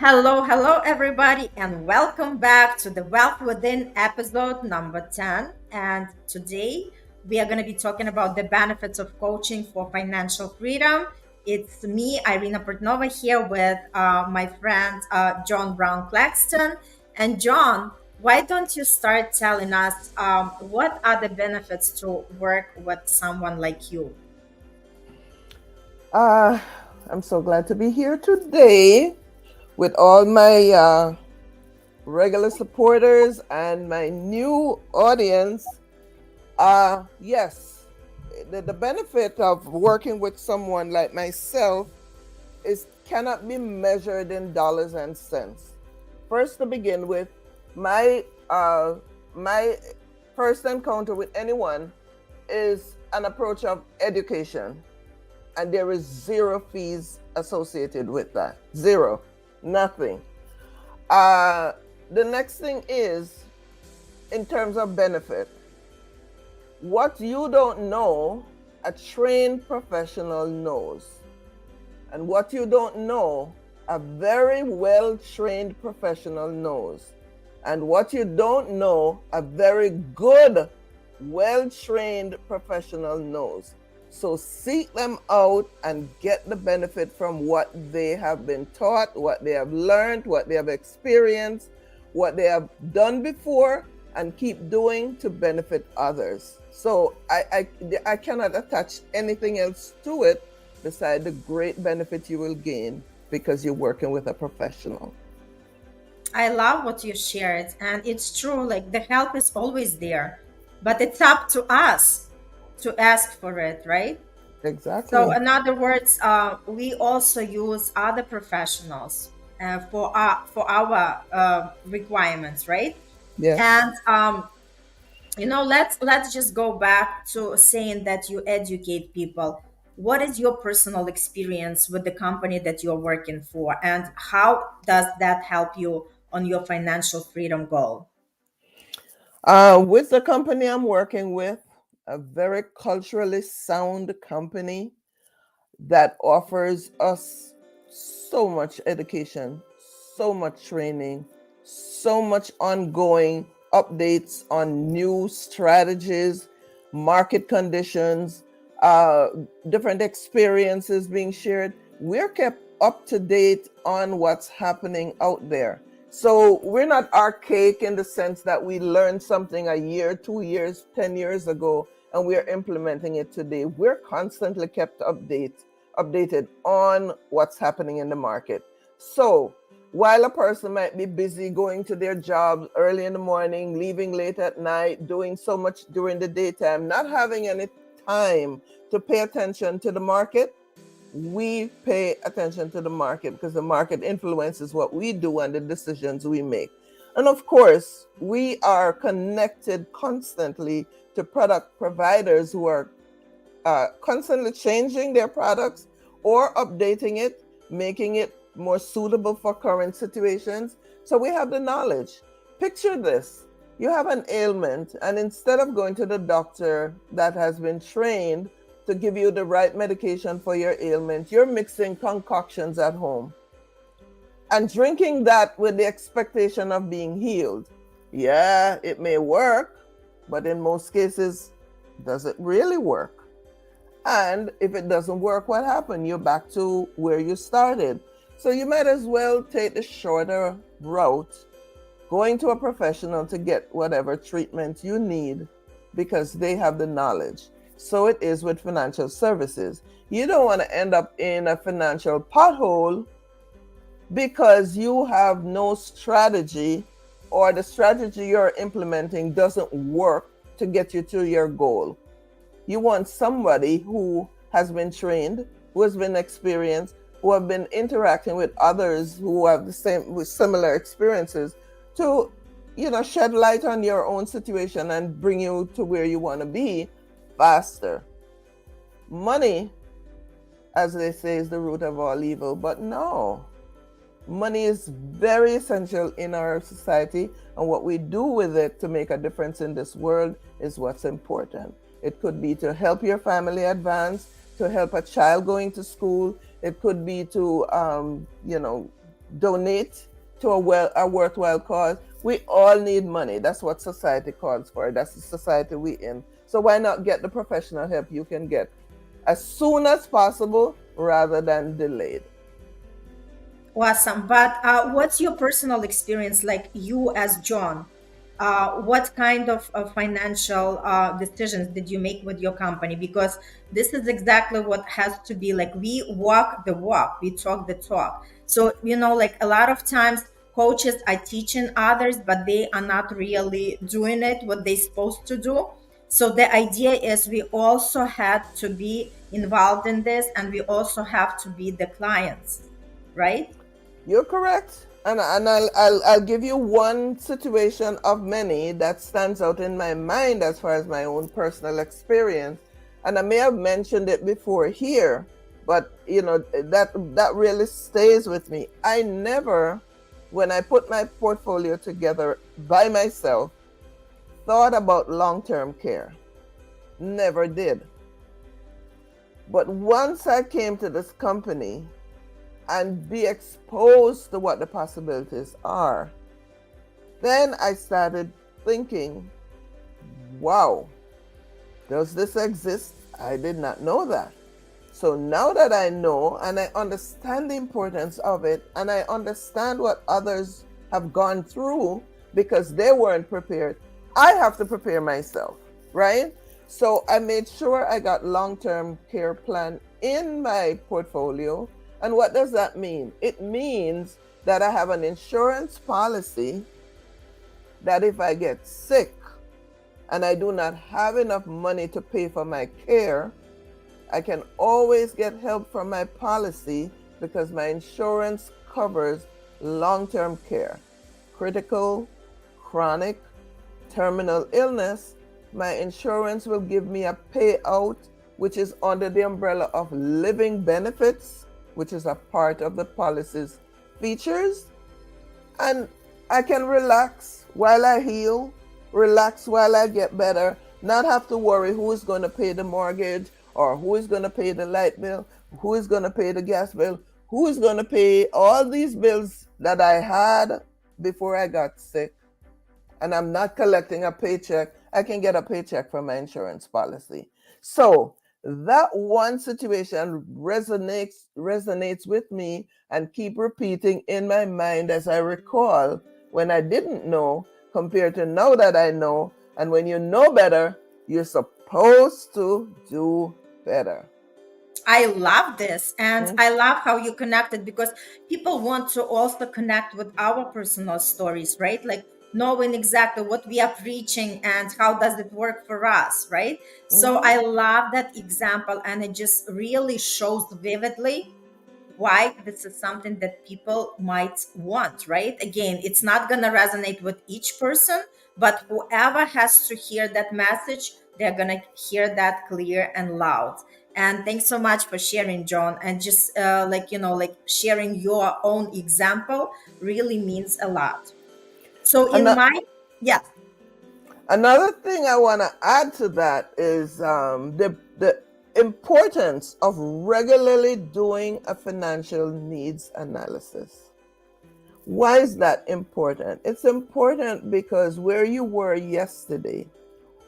Hello, hello, everybody, and welcome back to the Wealth Within episode number 10. And today we are going to be talking about the benefits of coaching for financial freedom. It's me, Irina Portnova, here with my friend John Brown Claxton. And John, why don't you start telling us what are the benefits to work with someone like you? Uh, I'm so glad to be here today with all my regular supporters and my new audience. Yes, the benefit of working with someone like myself is cannot be measured in dollars and cents. First, to begin with, my my first encounter with anyone is an approach of education, and there is zero fees associated with that. Zero, nothing. Uh, the next thing is in terms of benefit. What you don't know, a trained professional knows. And what you don't know, a very well trained professional knows. And what you don't know, a very good, well trained professional knows. So seek them out and get the benefit from what they have been taught, what they have learned, what they have experienced, what they have done before, and keep doing to benefit others. So I cannot attach anything else to it beside the great benefit you will gain because you're working with a professional. I love what you shared, and it's true. Like the help is always there, but it's up to us to ask for it, right? So, Exactly. in other words, we also use other professionals for our requirements, right? Yes. And let's just go back to saying that you educate people. What is your personal experience with the company that you're working for, and how does that help you on your financial freedom goal? With the company I'm working with, a very culturally sound company that offers us so much education, so much training, so much ongoing updates on new strategies, market conditions, uh, different experiences being shared. We're kept up to date on what's happening out there. So we're not archaic in the sense that we learned something a year, 2 years, 10 years ago, and we're implementing it today. We're constantly kept updated on what's happening in the market. So while a person might be busy going to their jobs early in the morning, leaving late at night, doing so much during the daytime, not having any time to pay attention to the market, we pay attention to the market because the market influences what we do and the decisions we make. And of course, we are connected constantly to product providers who are constantly changing their products or updating it, making it more suitable for current situations. So we have the knowledge. Picture this: you have an ailment, and instead of going to the doctor that has been trained to give you the right medication for your ailment, you're mixing concoctions at home and drinking that with the expectation of being healed. Yeah, it may work, but in most cases, does it really work? And if it doesn't work, what happened? You're back to where you started. So you might as well take the shorter route, going to a professional to get whatever treatment you need because they have the knowledge. So it is with financial services. You don't want to end up in a financial pothole because you have no strategy, or the strategy you're implementing doesn't work to get you to your goal. You want somebody who has been trained, who has been experienced, who have been interacting with others who have the same with similar experiences to, shed light on your own situation and bring you to where you want to be faster. Money, as they say, is the root of all evil, but no. Money is very essential in our society, and what we do with it to make a difference in this world is what's important. It could be to help your family advance, to help a child going to school. It could be to, donate to a worthwhile cause. We all need money. That's what society calls for. That's the society we in. So why not get the professional help you can get as soon as possible rather than delayed? Awesome. But what's your personal experience, like you as John? What kind of financial decisions did you make with your company? Because this is exactly what has to be like. We walk the walk, we talk the talk. So, like a lot of times coaches are teaching others, but they are not really doing it what they're supposed to do. So the idea is we also had to be involved in this, and we also have to be the clients, right? You're correct. And I'll give you one situation of many that stands out in my mind as far as my own personal experience. And I may have mentioned it before here, but that really stays with me. I never, when I put my portfolio together by myself, thought about long-term care. Never did. But once I came to this company and be exposed to what the possibilities are, then I started thinking, wow, does this exist? I did not know that. So now that I know and I understand the importance of it, and I understand what others have gone through because they weren't prepared, I have to prepare myself, right? So I made sure I got long-term care plan in my portfolio. And what does that mean? It means that I have an insurance policy that if I get sick and I do not have enough money to pay for my care, I can always get help from my policy because my insurance covers long-term care, critical, chronic, terminal illness. My insurance will give me a payout, which is under the umbrella of living benefits, which is a part of the policy's features. And I can relax while I heal, relax while I get better, not have to worry who is going to pay the mortgage or who is going to pay the light bill, who is going to pay the gas bill, who is going to pay all these bills that I had before I got sick. And I'm not collecting a paycheck. I can get a paycheck from my insurance policy. So that one situation resonates with me and keep repeating in my mind as I recall when I didn't know compared to now that I know. And when you know better, you're supposed to do better. I love this. And Mm-hmm. I love how you connected, because people want to also connect with our personal stories, right? Like knowing exactly what we are preaching and how does it work for us, right? So Mm-hmm. I love that example, and it just really shows vividly why this is something that people might want, right? Again, it's not going to resonate with each person, but whoever has to hear that message, they're going to hear that clear and loud. And thanks so much for sharing, John. And just like sharing your own example really means a lot. So in And my, yeah. another thing I want to add to that is the importance of regularly doing a financial needs analysis. Why is that important? It's important because where you were yesterday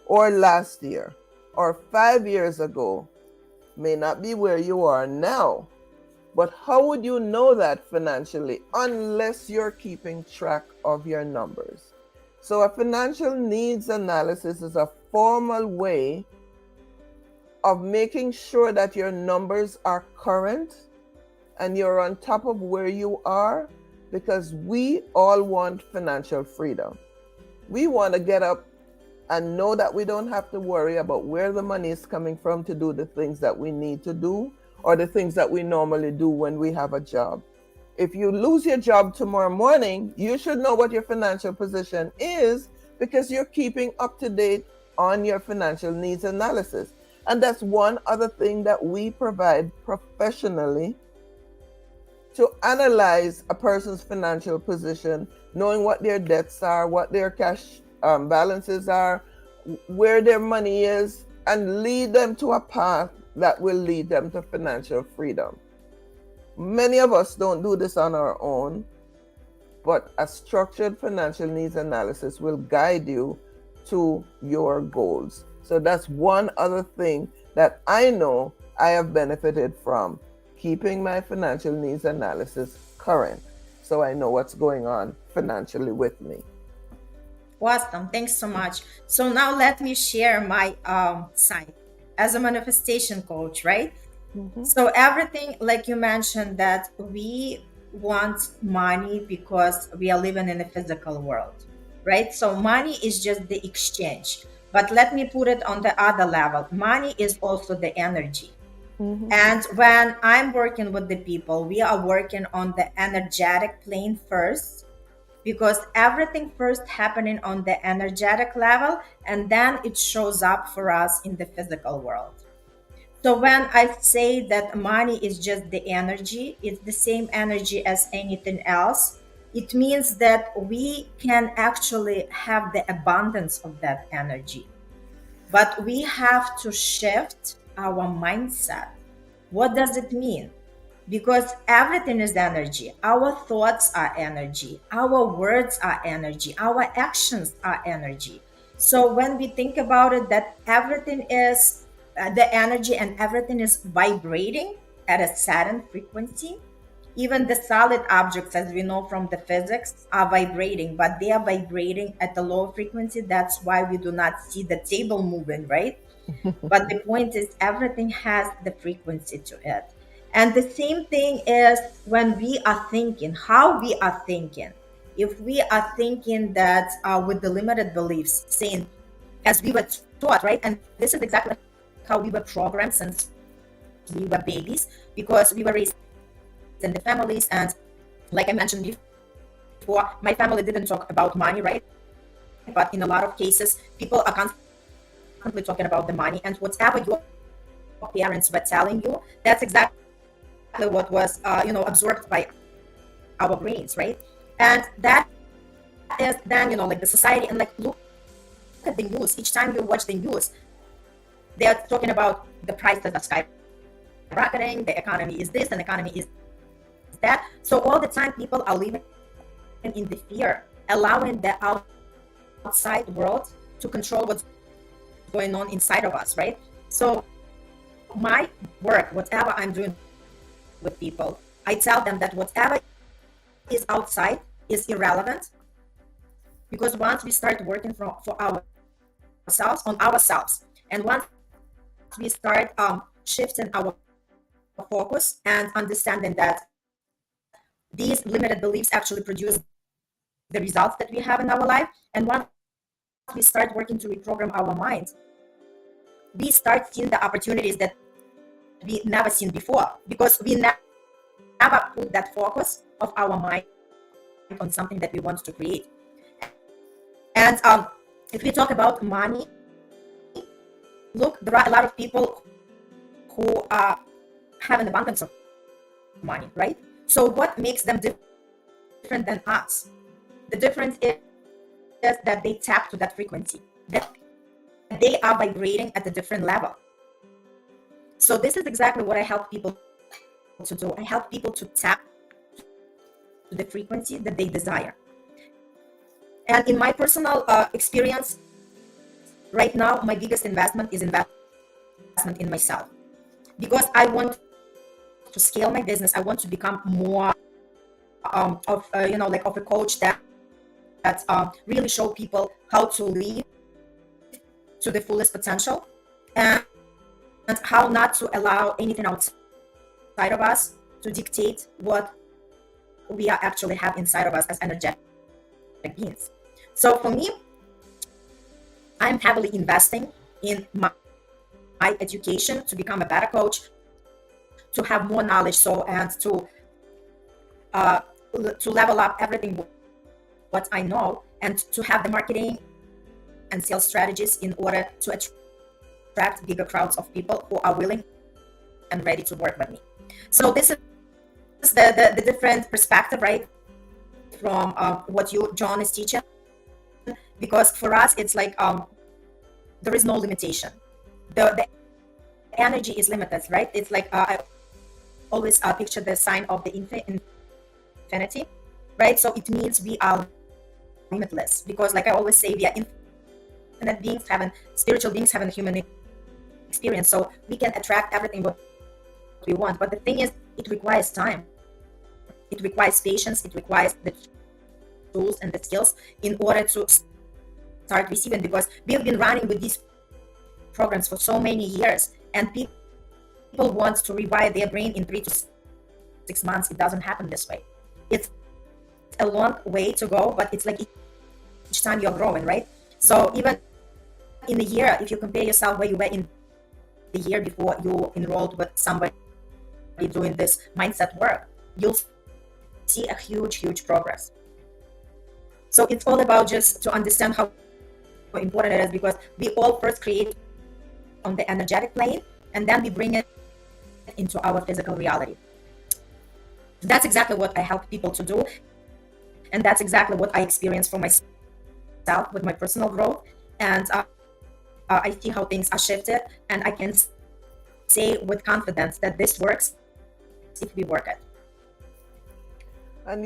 or last year or 5 years ago may not be where you are now. But how would you know that financially unless you're keeping track of your numbers? So a financial needs analysis is a formal way of making sure that your numbers are current and you're on top of where you are, because we all want financial freedom. We want to get up and know that we don't have to worry about where the money is coming from to do the things that we need to do or the things that we normally do when we have a job. If you lose your job tomorrow morning, you should know what your financial position is because you're keeping up to date on your financial needs analysis. And that's one other thing that we provide professionally to analyze a person's financial position, knowing what their debts are, what their cash balances are, where their money is, and lead them to a path that will lead them to financial freedom. Many of us don't do this on our own, but a structured financial needs analysis will guide you to your goals. So that's one other thing that I know I have benefited from, keeping my financial needs analysis current so I know what's going on financially with me. Awesome. Thanks so much. So now let me share my side as a manifestation coach, right? Mm-hmm. So everything, like you mentioned, that we want money because we are living in a physical world, right? So money is just the exchange. But let me put it on the other level. Money is also the energy. Mm-hmm. And when I'm working with the people, we are working on the energetic plane first, because everything first happening on the energetic level, and then it shows up for us in the physical world. So when I say that money is just the energy, it's the same energy as anything else. It means that we can actually have the abundance of that energy. But we have to shift our mindset. What does it mean? Because everything is energy. Our thoughts are energy. Our words are energy. Our actions are energy. So when we think about it, that everything is the energy, and everything is vibrating at a certain frequency. Even the solid objects, as we know from the physics, are vibrating, but they are vibrating at a low frequency. That's why we do not see the table moving, right? But the point is, everything has the frequency to it. And the same thing is when we are thinking, how we are thinking. If we are thinking that with the limited beliefs, saying, as we were taught, right? And this is exactly how we were programmed since we were babies, because we were raised in the families. And like I mentioned before, my family didn't talk about money, right? But in a lot of cases, people are constantly talking about the money, and whatever your parents were telling you, that's exactly what was absorbed by our brains, right? And that is then like the society. And like, look at the news. Each time you watch the news, they're talking about the prices are skyrocketing, the economy is this and the economy is that. So all the time people are living in the fear, allowing the outside world to control what's going on inside of us, right? So my work, whatever I'm doing with people, I tell them that whatever is outside is irrelevant, because once we start working for ourselves, on ourselves, and once we start shifting our focus and understanding that these limited beliefs actually produce the results that we have in our life, and once we start working to reprogram our mind, we start seeing the opportunities that we never seen before, because we never put that focus of our mind on something that we want to create. And if we talk about money, look, there are a lot of people who have an abundance of money, right? So what makes them different than us? The difference is that they tap to that frequency, that they are vibrating at a different level. So this is exactly what I help people to do. I help people to tap to the frequency that they desire. And in my personal experience, right now, my biggest investment is investment in myself, because I want to scale my business. I want to become more of of a coach that really show people how to live to the fullest potential, and how not to allow anything outside of us to dictate what we are actually have inside of us as energetic beings. So for me, I'm heavily investing in my education to become a better coach, to have more knowledge, and to level up everything what I know, and to have the marketing and sales strategies in order to attract bigger crowds of people who are willing and ready to work with me. So this is the different perspective, right, from what you, Joan, is teaching. Because for us, it's like there is no limitation. The energy is limitless, right? It's like I always picture the sign of the infinity, right? So it means we are limitless, because like I always say, we are infinite beings having spiritual beings having a human experience. So we can attract everything what we want. But the thing is, it requires time. It requires patience. It requires the tools and the skills in order to start receiving, because we've been running with these programs for so many years, and people want to rewire their brain in 3 to 6 months. It doesn't happen this way. It's a long way to go, but it's like each time you're growing, right? So even in a year, if you compare yourself where you were in the year before you enrolled with somebody doing this mindset work, you'll see a huge progress. So it's all about just to understand how important it is, because we all first create on the energetic plane, and then we bring it into our physical reality. That's exactly what I help people to do, and that's exactly what I experience for myself with my personal growth. And I see how things are shifted, and I can say with confidence that this works if we work it. And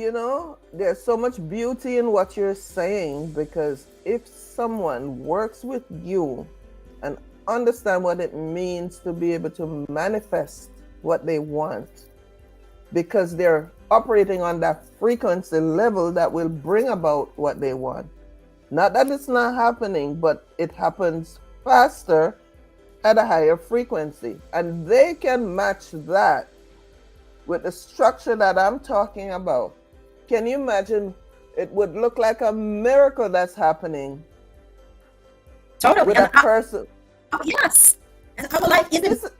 there's so much beauty in what you're saying, because if someone works with you and understand what it means to be able to manifest what they want, because they're operating on that frequency level that will bring about what they want. Not that it's not happening, but it happens faster at a higher frequency. And they can match that with the structure that I'm talking about. Can you imagine? It would look like a miracle that's happening. Totally. With a person. Yes. And our life is a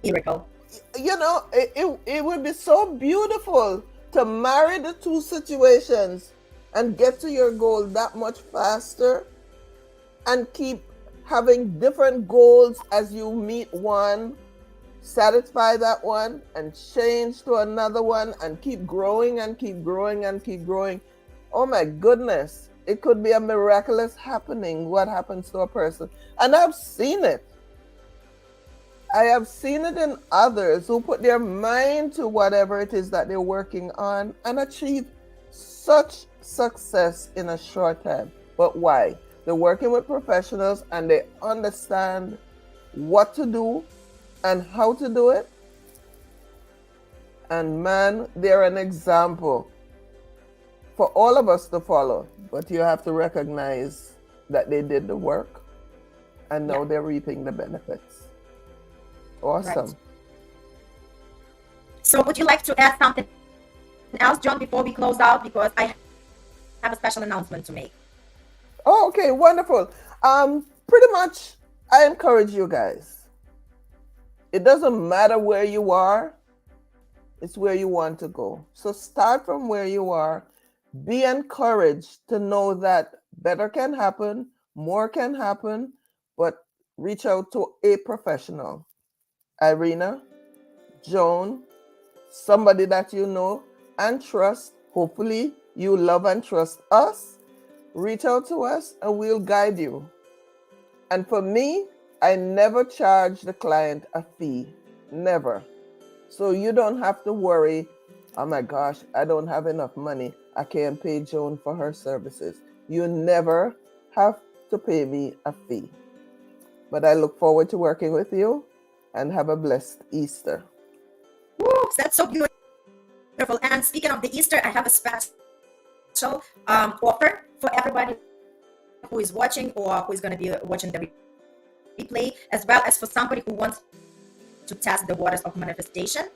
miracle. It would be so beautiful to marry the two situations and get to your goal that much faster, and keep having different goals as you meet one, satisfy that one, and change to another one, and keep growing and keep growing and keep growing. Oh my goodness, it could be a miraculous happening what happens to a person. And I've seen it. I have seen it in others who put their mind to whatever it is that they're working on and achieve such success in a short time. But why? They're working with professionals and they understand what to do and how to do it. And man, they're an example for all of us to follow. But you have to recognize that they did the work, and now they're reaping the benefits. Awesome. Right. So would you like to add something else, John, before we close out? Because I have a special announcement to make. Oh, okay, wonderful. Pretty much, I encourage you guys. It doesn't matter where you are, it's where you want to go. So start from where you are. Be encouraged to know that better can happen, more can happen, but reach out to a professional. Irina, Joan, somebody that you know and trust. Hopefully you love and trust us. Reach out to us and we'll guide you. And for me, I never charge the client a fee. Never. So you don't have to worry, oh my gosh, I don't have enough money. I can't pay Joan for her services. You never have to pay me a fee. But I look forward to working with you, and have a blessed Easter. Woo, that's so beautiful. And speaking of the Easter, I have a special offer for everybody who is watching or who is going to be watching the replay, as well as for somebody who wants to test the waters of manifestation.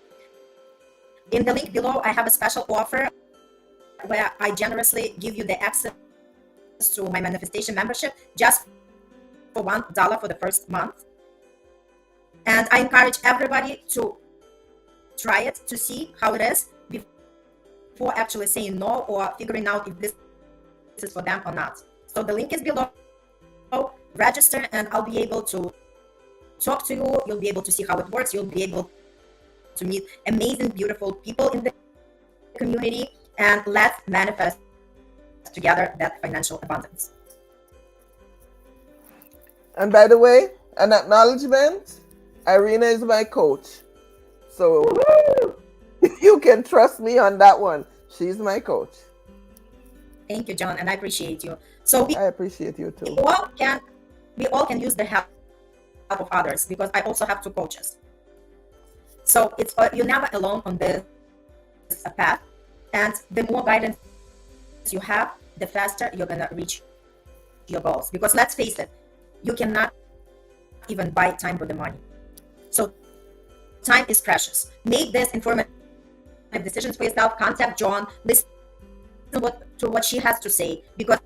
In the link below, I have a special offer where I generously give you the access to my manifestation membership just for $1 for the first month. And I encourage everybody to try it to see how it is before actually saying no or figuring out if this is for them or not. So the link is below. Register and I'll be able to talk to you. You'll be able to see how it works. You'll be able to meet amazing, beautiful people in the community, and let's manifest together that financial abundance. And by the way, an acknowledgement, Irina is my coach. So You can trust me on that one. She's my coach. Thank you, John, and I appreciate you. So I appreciate you we too. all can we all can use the help of others, because I also have two coaches. So it's you're never alone on this path, and the more guidance you have, the faster you're gonna reach your goals. Because let's face it, you cannot even buy time with the money. So time is precious. Make this informative decisions for yourself. Contact Joan. Listen to what she has to say, because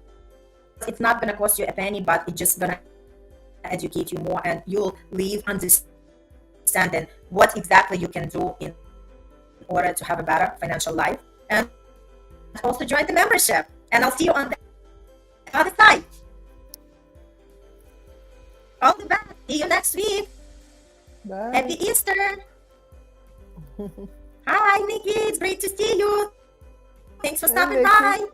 it's not gonna cost you a penny, but it's just gonna educate you more, and you'll leave understanding what exactly you can do in order to have a better financial life. And also join the membership, and I'll see you on the other side. All the best. See you next week. Bye. Happy Easter. Hi, Nikki. It's great to see you. Thanks for stopping by.